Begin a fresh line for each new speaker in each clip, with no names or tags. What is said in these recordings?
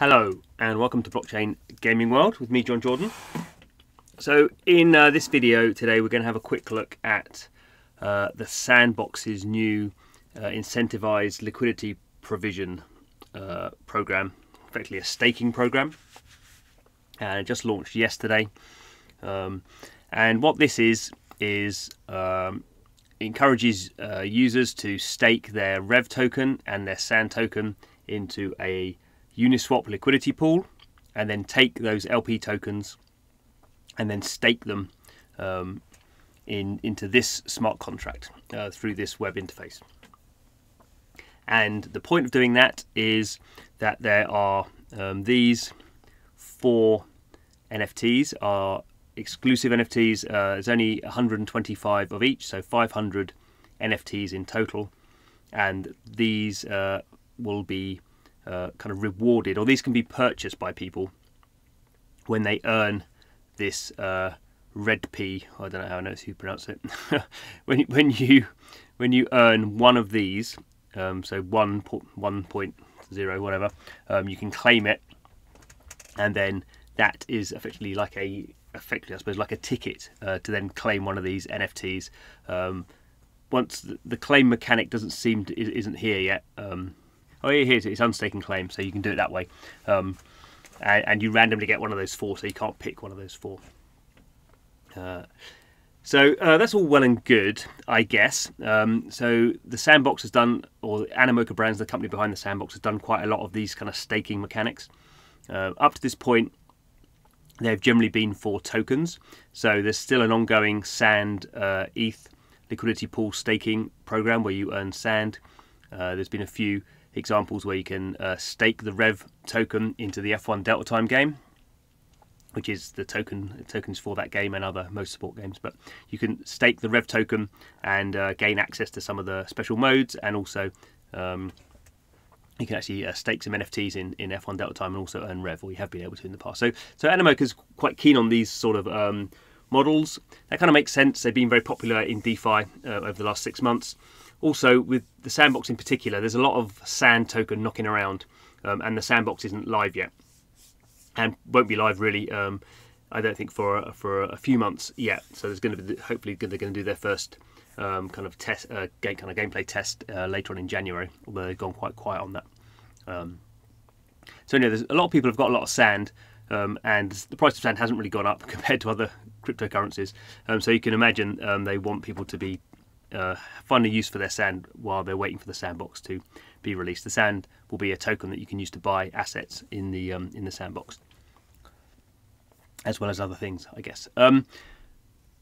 Hello and welcome to Blockchain Gaming World with me, Jon Jordan. So in this video today we're going to have a quick look at the Sandbox's new incentivized liquidity provision program, effectively a staking program, and it just launched yesterday. And what this is encourages users to stake their REVV token and their SAND token into a Uniswap liquidity pool, and then take those LP tokens and then stake them into this smart contract through this web interface. And the point of doing that is that there are these 4 NFTs are exclusive NFTs. There's only 125 of each, so 500 NFTs in total, and these will be kind of rewarded, or these can be purchased by people when they earn this REVV. I don't know how you pronounce it. when you earn one of these, so 1.0 whatever, you can claim it, and then that is effectively like I suppose like a ticket to then claim one of these NFTs. Once the claim mechanic isn't here yet. Oh, here it is. It's unstaking claim, so you can do it that way. And you randomly get one of those 4, so you can't pick one of those 4. So that's all well and good, I guess. So the Sandbox has done, or Animoca Brands, the company behind the Sandbox, has done quite a lot of these kind of staking mechanics. Up to this point, they've generally been for tokens. So there's still an ongoing SAND ETH liquidity pool staking program where you earn SAND. There's been a few examples where you can stake the REVV token into the F1 Delta Time game, which is the tokens for that game and other motorsport games. But you can stake the REVV token and gain access to some of the special modes, and also you can actually stake some NFTs in F1 Delta Time and also earn REVV, or you have been able to in the past. So Animoca is quite keen on these sort of models. That kind of makes sense. They've been very popular in DeFi over the last 6 months. Also, with the Sandbox in particular, there's a lot of SAND token knocking around, and the Sandbox isn't live yet, and won't be live really, I don't think, for a few months yet. So there's going to be, hopefully they're going to do their first kind of test, gameplay test later on in January, although they've gone quite quiet on that. So anyway, there's a lot of people have got a lot of SAND, and the price of SAND hasn't really gone up compared to other cryptocurrencies. So you can imagine they want people to be find a use for their SAND while they're waiting for the Sandbox to be released. The SAND will be a token that you can use to buy assets in the Sandbox, as well as other things, I guess.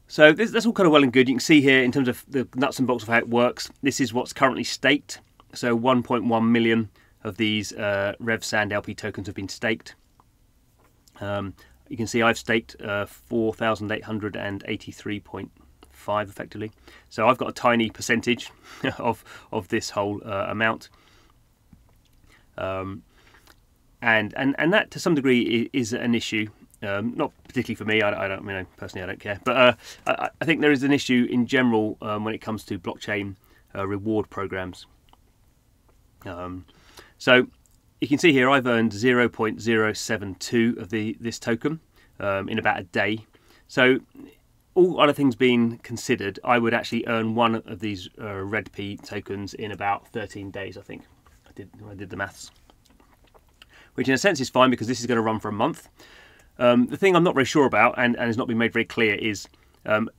So that's all kind of well and good. You can see here in terms of the nuts and bolts of how it works. This is what's currently staked. So 1.1 million of these REVV SAND LP tokens have been staked. You can see I've staked 4,883.5 effectively. So I've got a tiny percentage of this whole amount. And that to some degree is an issue. Not particularly for me. I don't personally I don't care, but I think there is an issue in general when it comes to blockchain reward programs. So you can see here I've earned 0.072 of this token in about a day. So all other things being considered, I would actually earn one of these REVV tokens in about 13 days. I think I did the maths, which in a sense is fine because this is going to run for a month. The thing I'm not very sure about, and has not been made very clear, is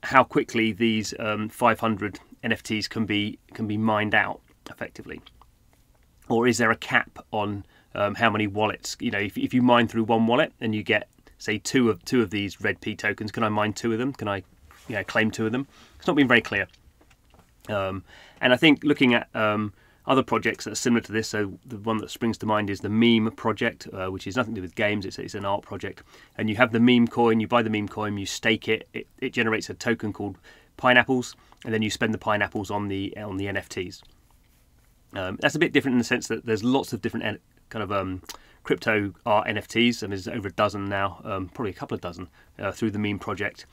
how quickly these 500 NFTs can be mined out effectively, or is there a cap on how many wallets? You know, if you mine through one wallet and you get, say, two of these REVV tokens, can I mine 2 of them? Can I claim 2 of them? It's not been very clear. And I think looking at other projects that are similar to this, so the one that springs to mind is the meme project, which is nothing to do with games. It's an art project, and you have the meme coin. You buy the meme coin, you stake it. It generates a token called pineapples, and then you spend the pineapples on the NFTs. That's a bit different in the sense that there's lots of different kind of crypto art NFTs, and there's over a dozen now, probably a couple of dozen through the meme project,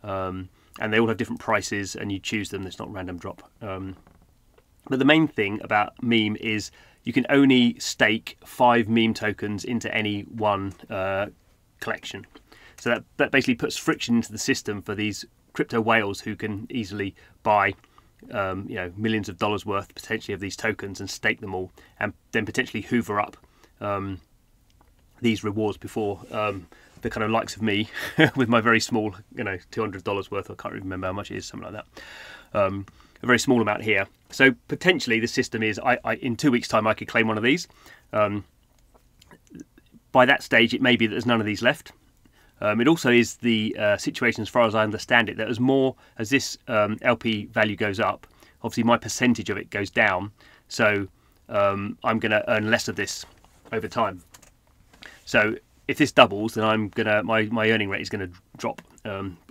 and they all have different prices, and you choose them. There's not random drop. But the main thing about meme is you can only stake 5 meme tokens into any one collection. So that basically puts friction into the system for these crypto whales who can easily buy millions of dollars worth potentially of these tokens and stake them all, and then potentially hoover up these rewards before the kind of likes of me with my very small, $200 worth. I can't even remember how much it is, something like that. A very small amount here. So potentially the system is, in 2 weeks' time, I could claim one of these. By that stage, it may be that there's none of these left. It also is the situation, as far as I understand it, that as this LP value goes up, obviously my percentage of it goes down. So I'm going to earn less of this over time. So if this doubles, then my earning rate is going to drop.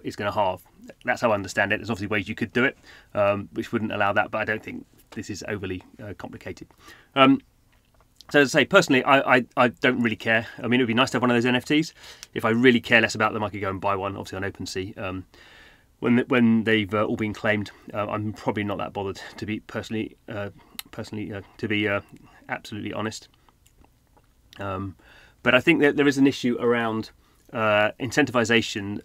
It's going to halve. That's how I understand it. There's obviously ways you could do it, which wouldn't allow that, but I don't think this is overly complicated. So as I say, personally, I don't really care. I mean, it would be nice to have one of those NFTs. If I really care less about them, I could go and buy one, obviously on OpenSea. When they've all been claimed, I'm probably not that bothered, to be absolutely honest. But I think that there is an issue around incentivization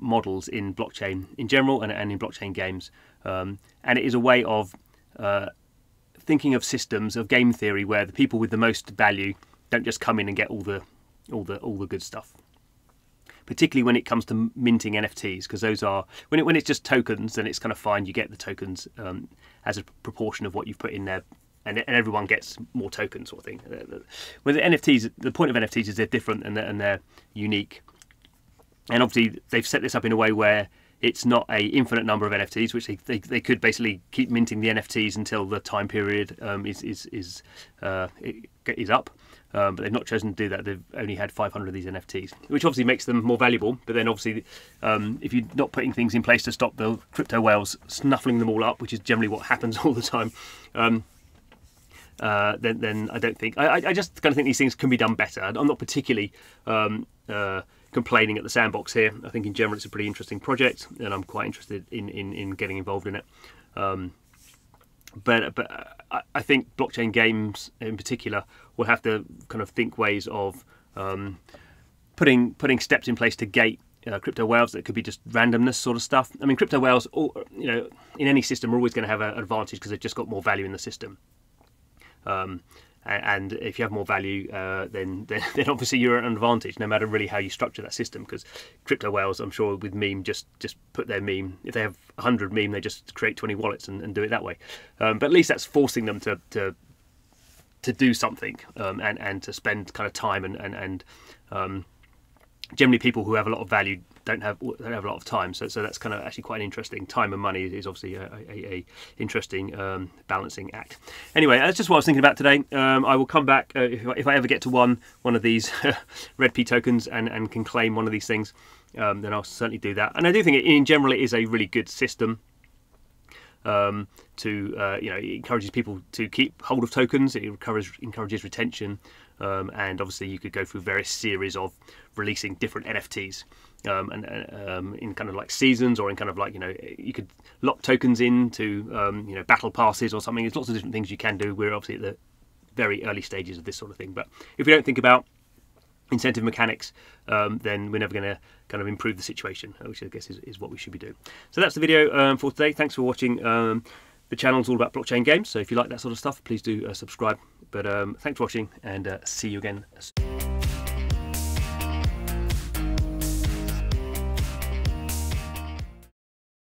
models in blockchain in general and in blockchain games, and it is a way of thinking of systems of game theory where the people with the most value don't just come in and get all the good stuff. Particularly when it comes to minting NFTs, because those are when it's just tokens, then it's kind of fine. You get the tokens as a proportion of what you've put in there, and everyone gets more tokens, sort of thing. With the NFTs, the point of NFTs is they're different and they're unique, and obviously they've set this up in a way where it's not a infinite number of NFTs, which they could basically keep minting the NFTs until the time period is up. But they've not chosen to do that. They've only had 500 of these NFTs, which obviously makes them more valuable. But then obviously, if you're not putting things in place to stop the crypto whales snuffling them all up, which is generally what happens all the time, then I don't think... I just kind of think these things can be done better. I'm not particularly complaining at the Sandbox here. I think in general it's a pretty interesting project, and I'm quite interested in getting involved in it. But I think blockchain games in particular will have to kind of think ways of putting steps in place to gate crypto whales. That could be just randomness sort of stuff. I mean, crypto whales, in any system, are always going to have an advantage because they've just got more value in the system. And if you have more value, then obviously you're at an advantage, no matter really how you structure that system. Because crypto whales, I'm sure with meme, just put their meme. If they have 100 meme, they just create 20 wallets and do it that way. But at least that's forcing them to do something and to spend kind of time and generally people who have a lot of value don't have a lot of time, so that's kind of actually quite interesting. Time and money is obviously a interesting balancing act. Anyway, that's just what I was thinking about today. I will come back if I ever get to one of these REVV tokens and can claim one of these things, then I'll certainly do that. And I do think in general it is a really good system. It encourages people to keep hold of tokens. It encourages retention, and obviously you could go through various series of releasing different NFTs, in kind of like seasons, or in kind of like you could lock tokens into battle passes or something. There's lots of different things you can do. We're obviously at the very early stages of this sort of thing, but if we don't think about incentive mechanics, then we're never going to kind of improve the situation, which I guess is what we should be doing. So that's the video for today. Thanks for watching. The channel's all about blockchain games, so if you like that sort of stuff, please do subscribe. But thanks for watching, and see you again soon.